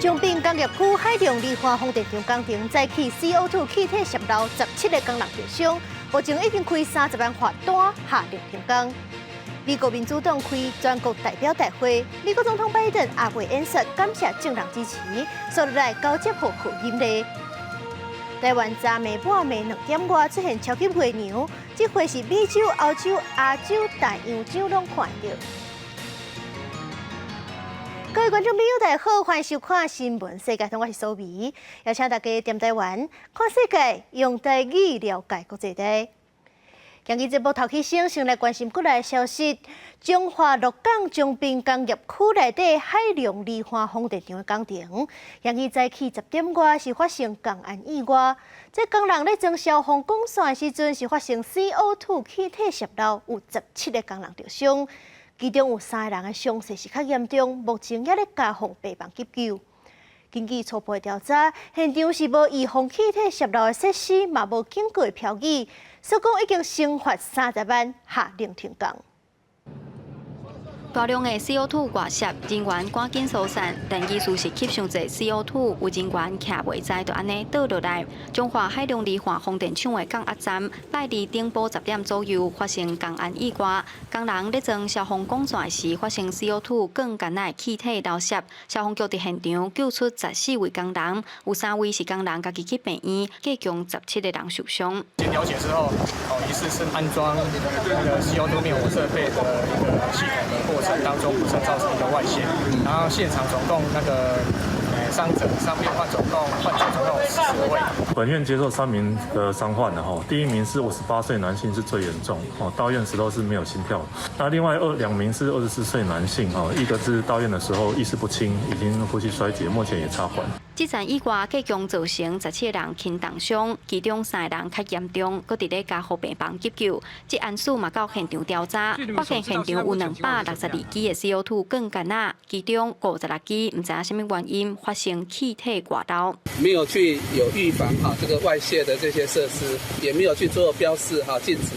中滨工业区海中离化风电场工程再起 CO2 气体泄漏17个工人受伤，目前已经开30万罚单下令停工。美国民主党开全国代表大会，美国总统拜登也会演说感谢众人支持，所以来交接贺音礼。台湾昨暝半暝2点外出现超级月娘，这回是美洲、欧洲、亚洲大洋洲拢看到。各位观众朋友，大家好，欢迎收看《新闻世界通》，我是苏眉，邀请大家踮台湾看世界，用台语了解国际大。今日节目头起先来关心国内消息。中华鹿港中滨工业区内底海量离化风电场的工程，今日早起10点外是发生工安意外。这工人咧装消防管线时阵是发生 CO2 气体泄漏，有17个工人受伤，其中有3个人的伤势是较严重，目前也咧加护病房急救。根据初步调查，现场是无预防气体泄漏的设施，嘛无经过漂移，所讲已经惩罚30万，下令停工。大量的 CO2 外泄，人员赶紧疏散，但意思是吸上侪 CO2，有人员徛袂在，就安尼倒落来。中华海量离化风电场的降压站，拜二顶晡10点左右发生工安意外，工人咧装消防管线时发生 CO2 更干的气体漏泄，消防局伫现场救出14位工人，有3位是工人家己去病院，计共17个人受伤。经了解之后，疑似是安装那个 CO2 灭火设备的一个系统的过程当中，不慎造成一个外泄，然后现场总共那个伤者患者总共10位。本院接受3名的伤患的哈，第1名是58岁男性是最严重哦，到院时都是没有心跳。那另外2名是24岁男性哈，一个是到院的时候意识不清，已经呼吸衰竭，目前也插管。这站意外计共造成17个人轻重伤，其中3个人较严重，搁伫咧加护病房急救。这案署嘛到现场调查，发现现场有262支的 CO2 更干呐，其中56支唔知影什么原因发生气体外漏。没有去有预防这个外泄的这些设施，也没有去做标示禁止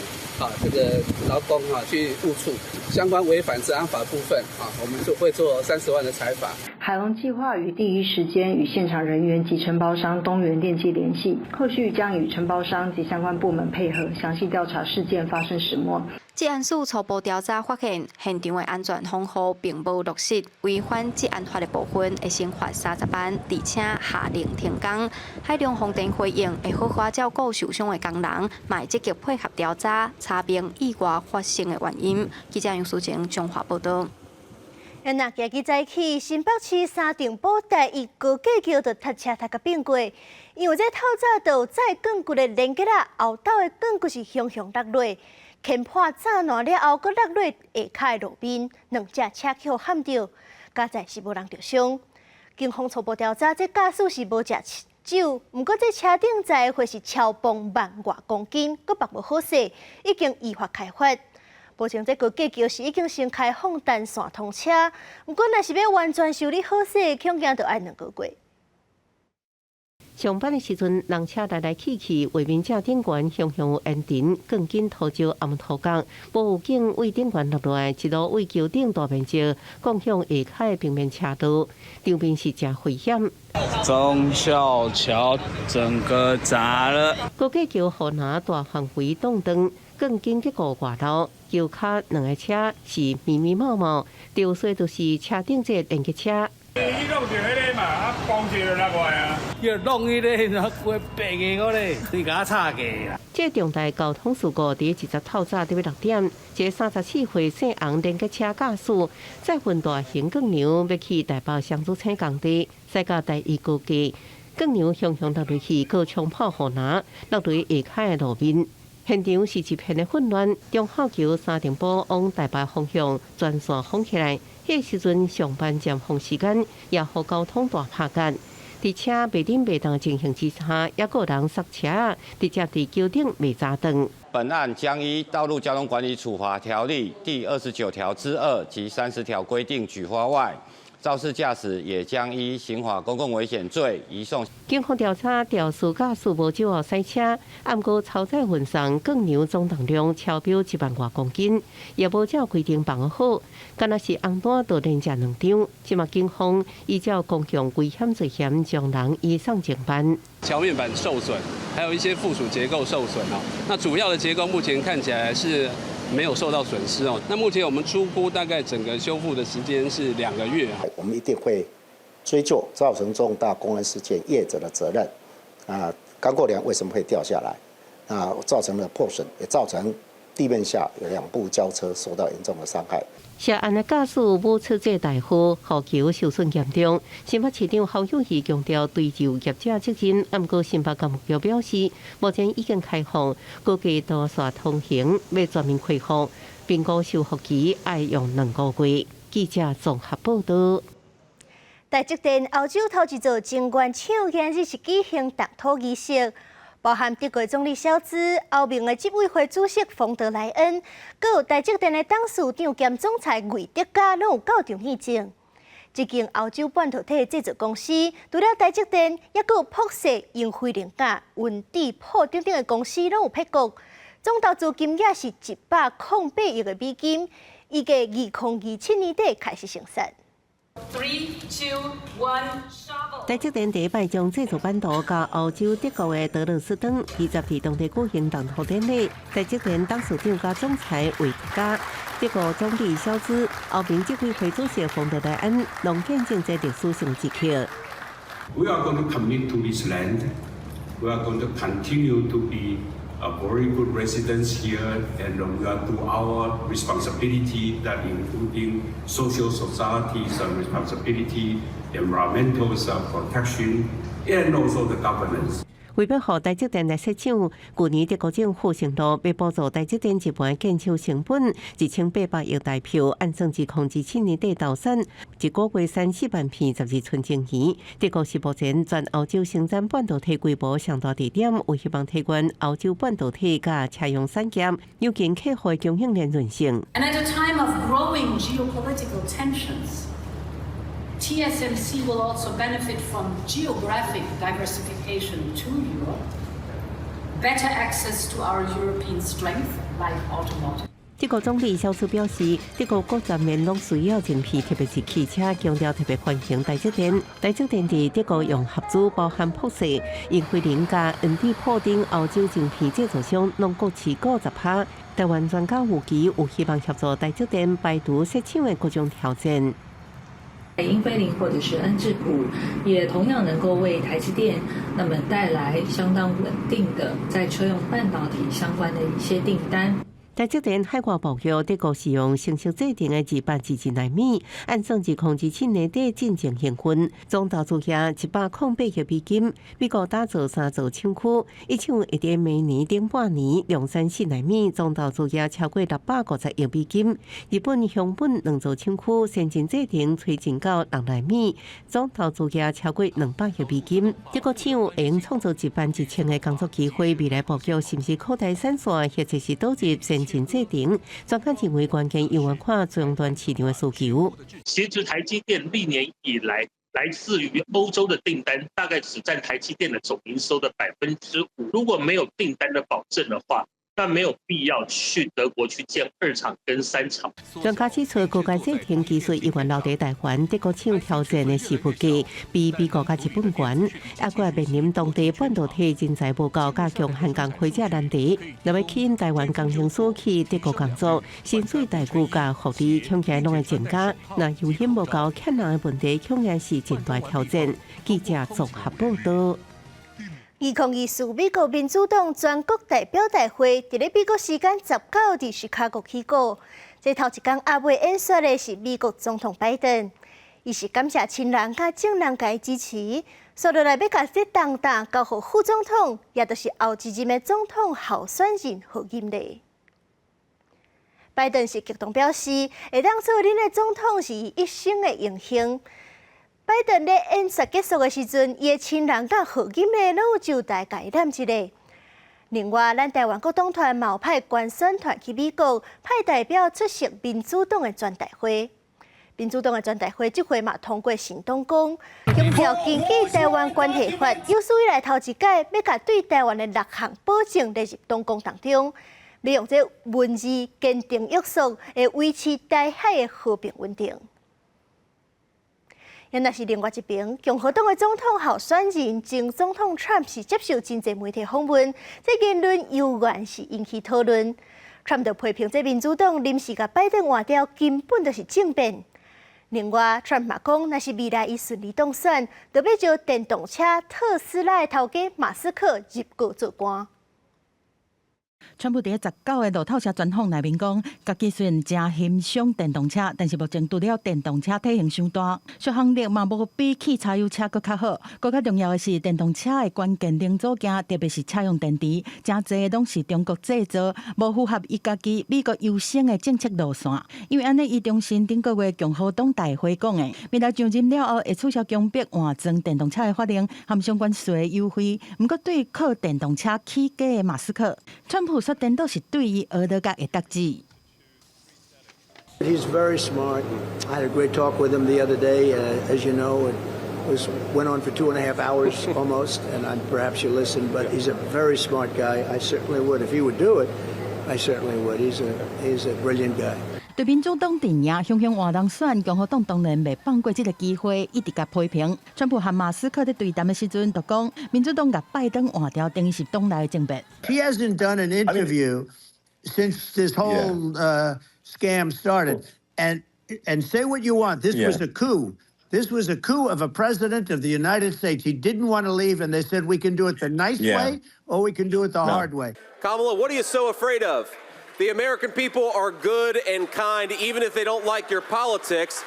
这个劳工去误触。相关违反治安法部分我们就会做30万的裁罚。海龙计划于第一时间与现场人员及承包商东元电机联系，后续将与承包商及相关部门配合，详细调查事件发生始末。这案署初步调查发现，现场的安全防护并无落实，违反这案法的部分会惩罚30万，而且下令停工。海量风电回应会好好照顾受伤的工人，嘛积极配合调查，查明意外发生的原因。记者杨淑晴综合报道。今日早起，新北市三重埔第1高架桥就塞车甲变过，因为这透早就载钢骨的连结后斗的钢骨是向落落，牵破炸烂了后，搁落落下骹的路面，2只车桥陷着，加在是无人受伤。警方初步调查，这驾驶是无食酒，不过这车顶载的或是超磅万外公斤，搁绑无好势，已经依法开罚。目前这高架桥是已经先开放单线通车，不过若是要完全修理好势，恐惊就要2个月。上班的时阵，人车来去，画面正顶悬向有烟尘，更紧拖招暗土角，无警为顶悬落来，一路为桥顶大面积共向下骹的平面车道，场面是真危险。忠孝桥整个砸了，高架桥河南大范围挡断，更紧结果外漏。桥骹2个车是密麻，掉水就是车顶这连接车。你弄着迄个嘛，帮一个落来啊！要弄迄个，然后会白个我咧，你甲插个啦。这重大交通事故伫20透早伫6点，一个34岁姓洪连接车驾驶载份大型钢梁要去大埔双子厂工地，驶到第1高架，钢梁向落落去，搁冲破护栏，落落下骹的路面。现场是一片的混乱，中孝桥三重埔往台北方向全线封起来。迄时阵上班尖峰时间，也互交通大拍夹。伫车袂顶袂当情形之下，也有人塞车，直接伫桥顶未查断。本案将依《道路交通管理处罚条例》第29条之2及30条规定举发外，肇事驾驶也将依刑法公共危险罪移送。警方调查肇事驾驶无酒后赛车，暗过超载运送更牛总重量超标1万多公斤，也无照规定绑好，敢若是红单多连食2张。即马警方依照公共危险罪嫌将人移送警办。桥面板受损，还有一些附属结构受损哦。那主要的结构目前看起来是没有受到损失哦。那目前我们初估大概整个修复的时间是2个月。我们一定会追究造成重大公安事件业者的责任。钢构梁为什么会掉下来？造成了破损，也造成地面下有2部轿车受到严重的伤害。涉案的驾驶无出这大祸，后桥受损严重。新北市长侯友宜强调追究业者责任，不过新北目标表示，目前已经开放，估计多线通行要全面恢复，并估修复期要用2个月。记者综合报道。台积电欧洲头一座晶圆厂今日是举行动土仪式。包含德国总理肖兹、欧盟的执委会主席冯德莱恩，佮有台积电的董事长兼总裁魏德嘉，拢有到场见证。这间欧洲半导体制造公司，除了台积电，也佮有博世、英飞凌架、云智、普等等的公司拢有配合。总投资金额是108亿的美金，预计2027年底开始生产。3, 2, 1, 台积电第一摆将制造版图交欧洲德国的德勒斯登20在当地举行动土典礼。台积电董事长加总裁魏德嘉、德国总理肖兹、欧盟执委会主席冯德莱恩，拢见证这历史性时刻。We are going to commit to this land. We are going to continue to be a very good residents here, and we are do our responsibility, that including social society's responsibility, environmental protection, and also the governance. 为要让台积电来设厂，去年德国政府承诺要补助台积电一半建厂成本，1800亿台票，按算2027年底投产，一个月3-4万片12寸晶圆。德国是目前全欧洲生产半导体规模上大地点，有希望提高欧洲半导体甲车用产业，有见客户供应链韧性。And at a time of growing geopolitical tensions, TSMC will also benefit from geographic diversification to Europe, better access to our European strength, like automotive. 德国总理肖兹表示，德国各方面拢需要晶片，特别是汽车，强调特别欢迎台积电。台积电伫德国用合资包含博世、英飞凌架、恩智浦等欧洲晶片制造商，拢各持50%。台湾专家预期有希望协助台积电排除设厂的各种挑战。英飞凌或者是恩智浦，也同样能够为台积电那么带来相当稳定的在车用半导体相关的一些订单。台积电海外报告，德国使用成熟制定的221奈米，按算2027年底进行行分，总投资额108亿美金。美国打造3座厂区，一厂会在明年顶半年量产4奈米，总投资额超过650亿美金。日本、香港2座厂区先进制定推进到6奈米，总投资额超过200亿美金。德国厂会用创造11000个工作机会，未来报告是不是扩大产线，或者是导入先进制定，专家认为关键要看终端市场的需求。其实台积电历年以来，来自于欧洲的订单大概只占台积电的总营收的5%。如果没有订单的保证的话，那没有必要去德国去建2厂跟3厂。专家指出，国家制定技术依然留在台湾，德国厂挑战的是不计比美国甲日本悬，也搁面临当地半导体人才不够，加强汉工会者难题。若要吸引台湾工程师去德国工作，薪水待遇甲福利恐惊拢会增加。那油险无够欠人的问题，恐惊是真大挑战。记者综合报道。2024美国民主党全国代表大会伫咧美国时间19日伫芝加哥起过。这头一天阿尾演说的是美国总统拜登，伊是感谢亲人甲政人甲伊支持，所落来要甲这重担交予副总统，也就是后一任的总统候选人贺锦丽。拜登是激动表示，会当做恁的总统是伊一生的荣幸。拜登咧演说结束的时阵，伊的亲人甲贺锦丽拢有就台甲伊揽一个。另外，咱台湾国党团嘛有派官宣团去美国，派代表出席民主党的全代会。民主党的全代会这回嘛通过行动纲，强调根据台湾关系法，有史以来头一届要甲对台湾的6项保证列入党纲当中，要用这文字坚定约束，来维持台海的和平稳定。因那是另外一边，共和党的总统候选人前总统 Trump 是接受真侪媒体访问，这言论有原是引起讨论。Trump 就批评这民主党临时甲拜登换掉，根本就是政变。另外 ，Trump 嘛讲，若是未来伊顺利当选，就要招电动车特斯拉的头家马斯克入阁做官。川普伫19个路透社专访内面讲，家己虽然真欣赏电动车，但是目前除了电动车体型伤大，续航力嘛无比汽柴油车更较好。更较重要的是，电动车的关键零组件，特别是车用电池，真侪拢是中国制造，无符合伊家己美国优先的政策路线。因为安尼，伊中心顶个月共和党大会讲的，未来上任了后会取消强迫换装电动车的法令，含相关税优惠。不过对靠电动车起家的马斯克，川普说颠倒是对伊俄罗斯的得志。He's very smart. I had a great talk with him the other day. As you know, it went on for 2.5 hours almost, and perhaps you listened. But he's a very smart guy. I certainly would if he would do it. I certainly would. He's a brilliant guy. 对民主党阵营雄雄换人选，共和党当然未放过这个机会，一直甲批评。川普和马斯克在对谈的时阵，就讲民主党甲拜登换掉，等于是党内的政变。He hasn't done an interview since this whole scam started, and say what you want. This was a coup. This was a coup of a president of the United States. He didn't want to leave, and they said we can do it the nice way, or we can do it the hard way. Kamala, what are you so afraid of? The American people are good and kind, even if they don't like your politics.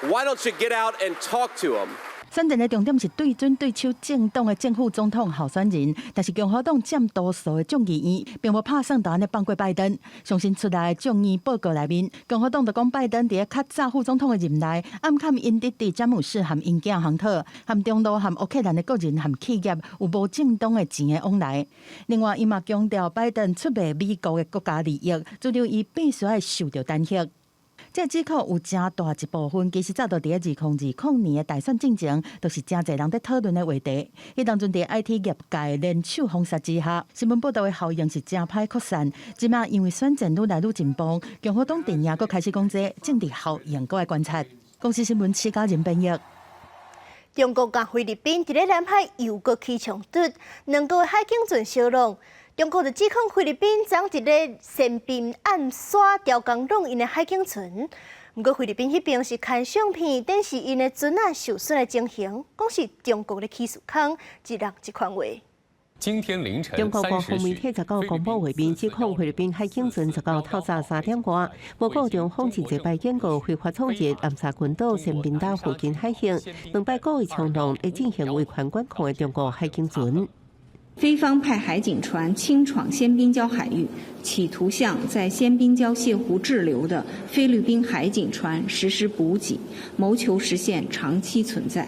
Why don't you get out and talk to them? 选战的重点是对准对手政党的正副总统候选人，但是共和党占多数的众议院，并无拍算大的放过拜登。相信出来的众议报告内面，共和党就讲拜登伫较早副总统的任内，暗砍因弟弟詹姆斯和因囝亨特，和中路和乌克兰的个人和企业有无正当的钱的往来。另外，伊嘛强调拜登出卖美国的国家利益，主张伊必须要受到担责。这指控有真大一部分，其实早到伫2020年的大选进程，都是真侪人在讨论的话题。迄当阵伫 IT 业界联手封杀之下，新闻报道的效应是真歹扩散。即马因为选战愈来愈紧绷，共和党阵营佫开始讲这政治效应佫爱观察。公司新闻施家人编译。中国甲菲律宾伫咧南海又佫起冲突，两个海警船相撞。中国就指控菲律宾将一个宪兵暗杀调港弄因的海警船，不过菲律宾迄边是看相片，但是因的船啊受损的情形，讲是中国的起诉空，一人一款话。今天凌晨中国官方媒体19公布画面，指控菲律宾海警船19透早3点外，无故中访问1摆警告非法冲击暗杀群岛宪兵岛附近海峡，2摆故意冲动来进行违反管控的中国海警船。菲方派海警船轻闯鲜滨礁海域，企图向在鲜滨礁泻湖滞留的菲律宾海警船实施补给，谋求实现长期存在。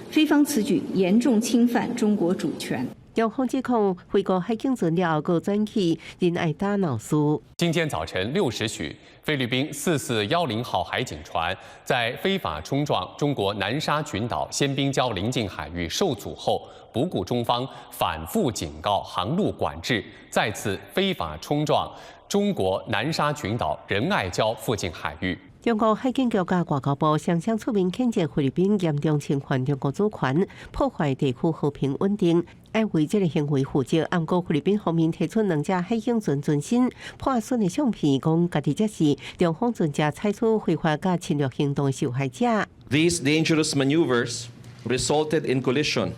菲方此举严重侵犯中国主权。中方指控菲国海警船了后转起仁爱大闹事。今天早晨6时许，菲律宾4410号海警船在非法冲撞中国南沙群岛鲜滨礁邻近海域受阻后，不顾中方反复警告航路管制，再次非法冲撞中国南沙群岛仁爱礁附近海域。中国海警局甲外交部双双出面谴责菲律宾严重侵犯中国主权，破坏地区和平稳定，要为这个行为负责。不过菲律宾方面提出2只海警船船身破损的相片，讲家己才是中方船只采取非法甲侵略行动的受害者。These dangerous maneuvers resulted in collision,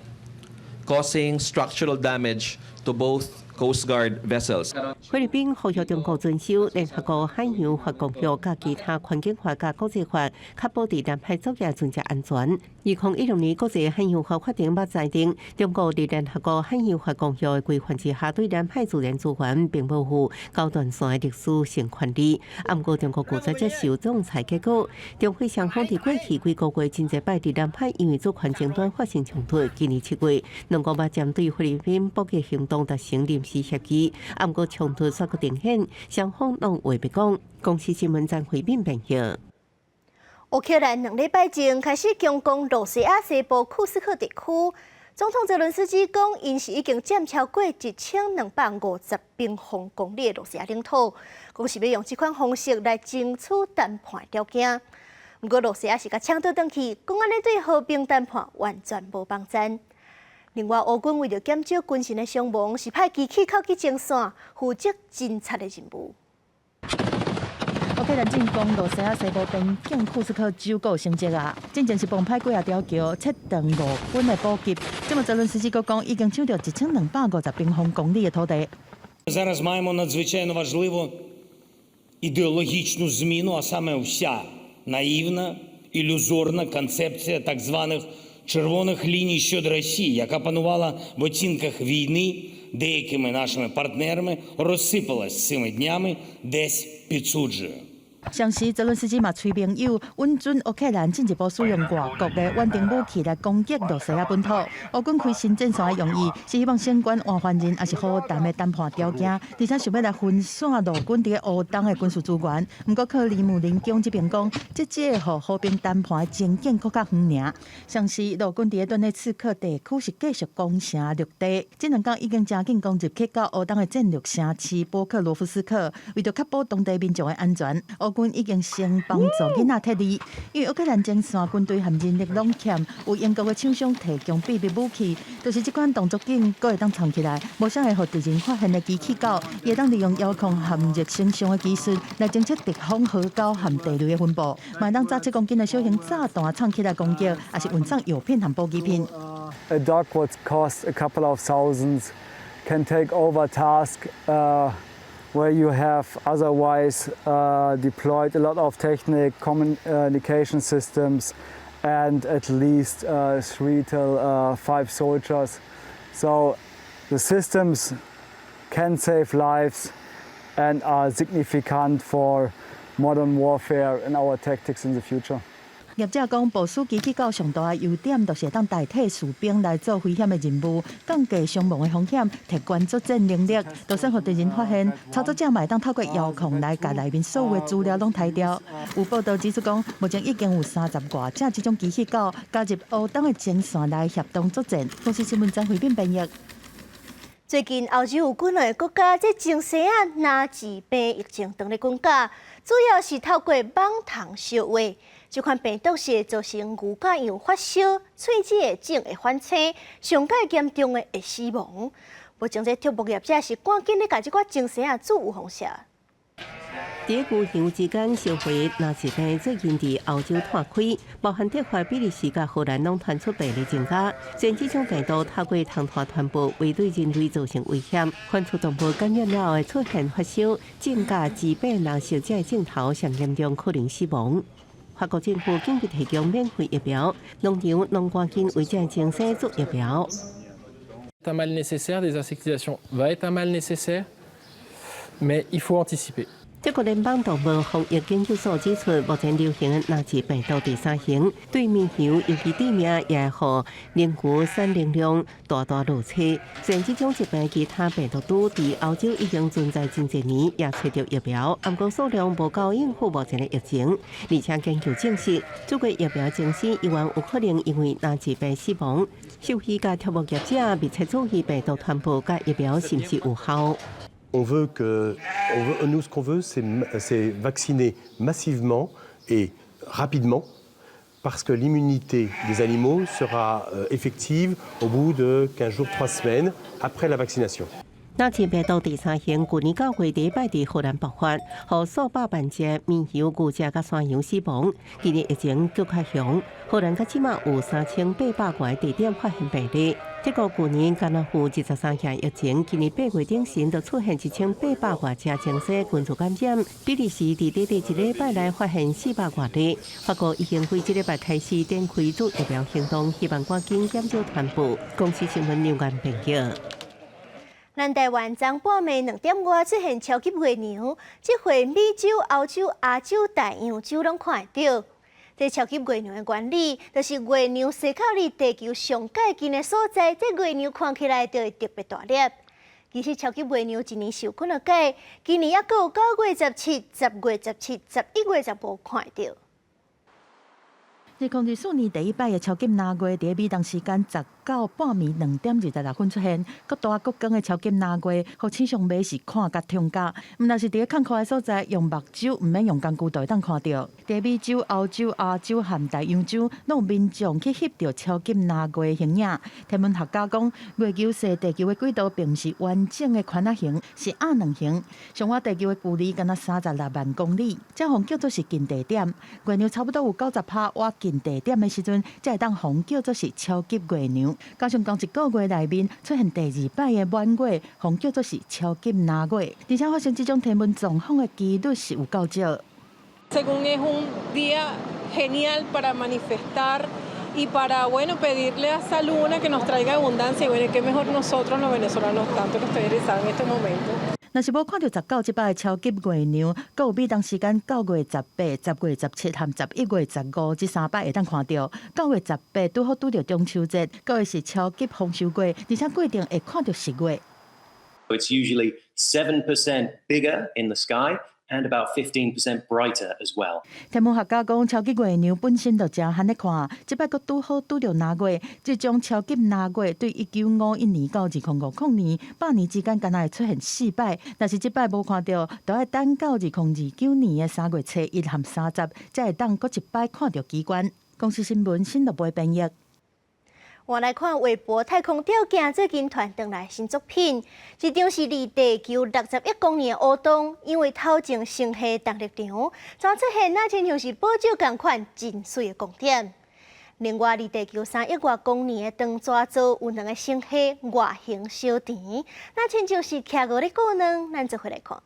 causing structural damage to both Coast Guard vessels. 菲律宾呼吁中国遵守联合国海洋法公约甲其他环境法甲国际法，确保伫南海作业船只安全。2016年国际海洋法法庭捌裁定，中国伫联合国海洋法公约的规范之下，对南海自然资源并无负高段线的历史性权利。不过，中国拒绝接受仲裁结果。中菲双方伫过去几个月真侪摆伫南海因为主权争端发生冲突。今年7月，两国把针对菲律宾捕击行动达成临时协议，不过冲突煞个定显，双方拢话别讲。公司新闻站回应评论。乌克兰2礼拜前开始强攻罗西亚西部库斯克地区，总统泽伦斯基讲，因是已经占超过1250平方公里的罗西亚领土，讲是要用这款方式来争取谈判条件。不过罗西亚是甲抢倒转去，讲安尼对和平谈判完全无帮助。另外，乌军为了减少军神的伤亡，是派机器靠去前线负责侦察的任务。乌克兰进攻罗西亚西部边境库斯克州个成绩啊，真正是崩派几啊条桥，切断俄军的补给。这么泽伦斯基阁讲，已经抢到1250平方公里的土地。Зараз маємо надзвичайно важливу ідеологічну зміну, а саме вся наївна, ілюзорна концепція так званих червоних ліній щодо Росії, яка панувала в оцінках війни деякими нашими партнерами, розсипалась цими днями десь під суджею. 上时，泽伦斯基嘛催朋友允准乌克兰进一步使用外国的稳定武器来攻击罗西亚本土。乌军开新战线的用意是希望升官换换人，也是和谈的谈判条件，而且想要来分散陆军伫乌东的军事资源。不过，克里姆林宫这边讲，这个和和平谈判的前景更加远尔。上时，陆军伫顿内刺客地区是继续攻城略地，这2天已经加紧攻入去到乌东的战略城市波克罗夫斯克，为着确保当地民众的安全。军已经先帮助囡仔撤离，因为乌克兰前线军队含人力拢欠，有英国的厂商提供秘密武器，就是这款动作紧，佫会当藏起来，无啥会互敌人发现的机器狗，也当利用遥控含热升上的技术来侦测敌方核高含地雷的分布，嘛当揸7公斤的小型炸弹藏起来攻击，也是运送药品和补给品。A dog would cost a couple of thousands, can take over task. Where you have otherwise deployed a lot of technical communication systems and at least 3 to 5 soldiers. So the systems can save lives and are significant for modern warfare and our tactics in the future. 业者讲，部署机器狗上大的优点，就是当代替士兵来做危险的任务，降低伤亡的风险，提高作战能力。就算互敌人发现，操作者嘛会当透过遥控来把内面所有的资料拢抬掉。有报道指出讲，目前已经有30多架这种机器狗加入乌东的前线来协同作战。公司新闻张慧斌编译。最近，欧洲有几个国家在从西亚拿治病疫情等咧讲价，主要是透过网通烧话。这款病毒是会造成牛甲样发烧、喙齿会肿会反青，上介严重的会死亡。目前这畜牧业者是赶紧咧把这款种生啊做有方式。在牛羊之间烧会拿治病最近伫欧洲拓开，包含德国、比利时甲荷兰拢传出病例增加。虽然这种病毒透过通话传播，未对人类造成危险，反出动物感染了会出现发烧、症甲疾病，若受这症头上严重，可能死亡。法国政府紧急提供免费疫苗，农场拢赶紧为这种生做疫苗。Un mal nécessaire, des insectisations va être un mal nécessaire, mais il faut anticiper. 德国联邦动物防疫研究所指出，目前流行的纳治病毒第3型，对面牛尤其致命，也互人牛产能量大落差。虽然这种疾病其他病毒株伫欧洲已经存在真侪年，也找到疫苗，不过数量无够应付目前的疫情。而且研究证实，做过疫苗前死依然有可能因为纳治病死亡。兽医甲畜牧业者密切注意病毒传播甲疫苗是不是有效。Nous, ce qu'on veut, c'est vacciner massivement et rapidement, parce que l'immunité des animaux sera effective au bout de 15 jours, 3 semaines après la vaccination. 纳治病毒第3型去年9月第1摆伫荷兰爆发，互数百万只面羊、牛只甲山羊死亡。今年疫情更较强，荷兰到即马有3800个地点发现病例。德国去年甘那负13项疫情，今年8月顶旬就出现1800多只精细群组感染。比利时伫短短1礼拜内发现400多例。法国已经从这礼拜开始展开做疫苗行动，希望赶紧减少传播。公司新闻刘安编辑。咱台湾昨半暝2点外出现超级月娘，这回美洲、欧洲、亚洲大洋洲拢看得到。这超级月娘的原理，就是月娘西靠离地球上介近的所在，这月娘看起来就会特别大粒。其实超级月娘一年是有几落计，今年还佫有9月17、10月17、11月15看得到。2024年第一摆的超级拿月，伫美东时间19半暝2點26分出現，各大各光的超級拿月，互市場買是看甲痛甲。毋但是伫咧坎坷的所在，用目睭毋免用工具就會當看到。伫美洲、歐洲、亞洲和大洋洲，攏有民眾去翕到超級拿月的形影。天文學家講，月球是地球的軌道並唔是完整的圈仔形，是亞卵形。上我地球的距離敢若36萬公里，這互叫做是近地點。月亮差不多有90%挖近地點的時陣，才會當互叫做是超級月亮。加上講一個月內面出現第2擺的滿月，互叫做是超級拿月，而且發生這種天文狀況的幾率是有夠少。Según es un día genial para manifestar y para pedirle a esa luna que nos traiga abundancia y bueno, qué mejor nosotros los venezolanos tanto que estoy interesada en este momento. 若是無看到19這擺的超級月亮，閣有美東時間9月18、10月17和11月15這3擺會當看到。9月18拄好拄到中秋節，閣會是超級豐收月，而且過程會看到10月。It's usually 7% bigger in the sky and about 15% brighter as well. 天文學家講，超級月亮本身就真罕咧看，這擺閣拄好拄到拿月，這種超級拿月對1951年到2050年8年之間，敢若會出現4擺，但是這擺無看到，就要等到2029年的3月初1和30，才會當閣一擺看到奇觀。公司新聞新錄播編譯。我來看微博太空吊鏡最近傳回來新作品，一張是離地球61公里的烏洞，因為透前星系動力場，才出現那親像是寶石同款真水的光點。另外，離地球3億外公里的長爪座有2個星系外形小甜，那親像是徛過咧過卵，咱做回來看。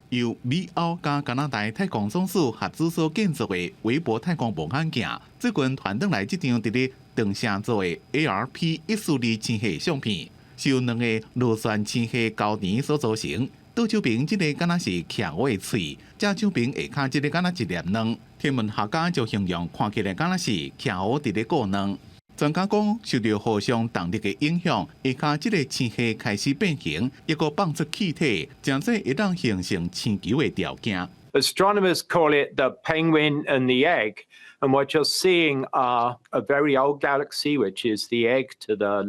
由美、歐加加拿大太空總署合資所建造的韋伯太空望遠鏡，最近傳回來這張佇咧長城做的 ARP-142星系相片，是由2個螺旋星系交纏所組成。倒手邊這個敢若是徛過的喙，正手邊下骹這個敢若一粒卵。天文學家就形容看起來敢若是徛過佇咧過卵。專家講，受到互相動力的影響，下骹這個星系開始變形，一個放出氣體，將這會當形成星球的條件。Astronomers call it the penguin and the egg, and what you're seeing are a very old galaxy, which is the egg to the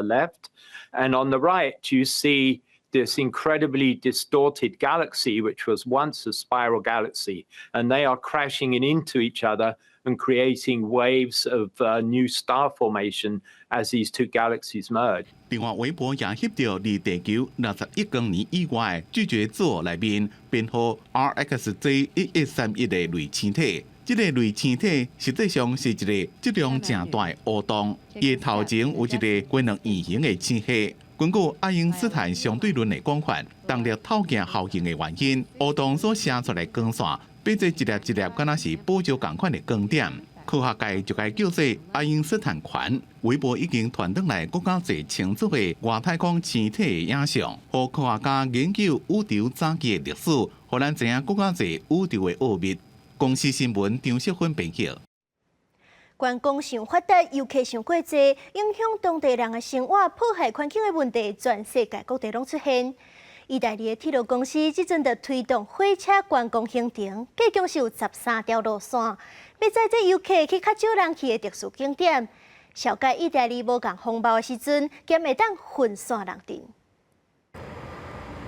left, and on the right you see this incredibly distorted galaxy, which was once a spiral galaxy, and they are crashing into each other and creating waves of new star formation as these two galaxies merge. 另外，微博也翕到離地球60億公里以外巨蟹座內面編號 RxJ1131的類星體。這個類星體實際上是一個質量正大的烏洞，伊頭前有一個規律圓形的星系。根據愛因斯坦相對論的廣泛，動力透鏡效應的原因，烏洞所射出來光線。變做一粒一粒，敢若是寶石同款的光點。科學界就該叫做愛因斯坦環。微博已經傳回來更加濟清楚的外太空星體的影像，讓科學家研究宇宙早期的歷史，讓咱知影更加濟宇宙的奧秘。公司新聞張淑芬編輯。觀光上發達，遊客上過濟，影響當地人的生活，破壞環境的問題，全世界各地攏出現。意大利的鐵路公司即陣就推動火車觀光行程，計共是有13條路線，要載這遊客去較少人去的特殊景點。小解意大利無共風暴的時陣，兼會當分散人陣。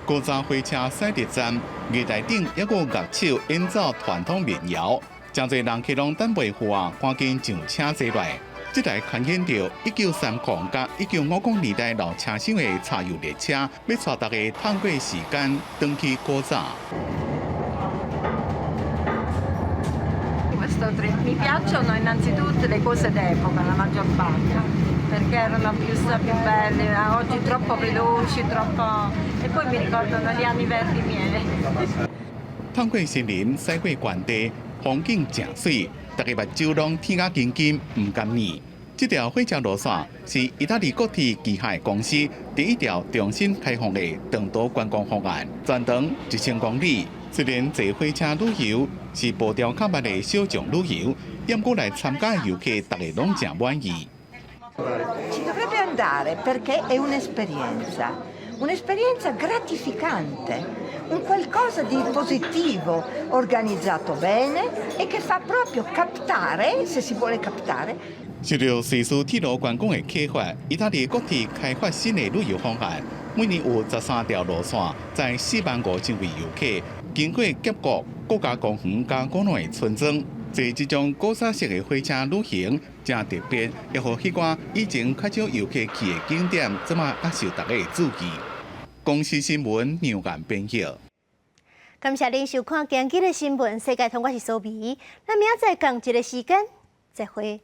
古早火車賽德站，月台頂一個樂手演奏傳統民謠，真濟人客攏等袂赴啊，趕緊上車坐來。這台牽引着1930甲1950年代老車廂的柴油列車，要帶大家探過時間，回去古早。Questo trip mi piacciono innanzitutto le cose d'epoca, la maggior parte, perché erano più belle, oggi troppo veloci, troppo... e poi mi ricordano gli anni verdi miei. 探過森林，駛過原地，風景真水，大家目睭攏天甲金金，唔甘膩。這條火車路線是意大利國鐵機械公司第一條重新開放的長途觀光方案，全長1000公里。雖然坐火車旅遊是步調較慢的小眾旅遊，不過來參加的遊客大家攏真滿意。Ci dovrebbe andare perché è un'esperienza gratificante, un qualcosa di positivo, organizzato bene e che fa proprio captare, se si vuole captare. 受到瑞士铁路观光的启发，意大利各地开发新的旅游方案，每年有13条路线，在45000位游客经过峡谷、国家公园加国内的村庄，坐这种古早式的火车旅行，真特别，也互迄寡以前较少游客去的景点，即马也受大家的注意。公司新闻杨岩编辑。感谢您收看今日的新闻，世界通，我是苏眉，咱明仔载同一个时间再会。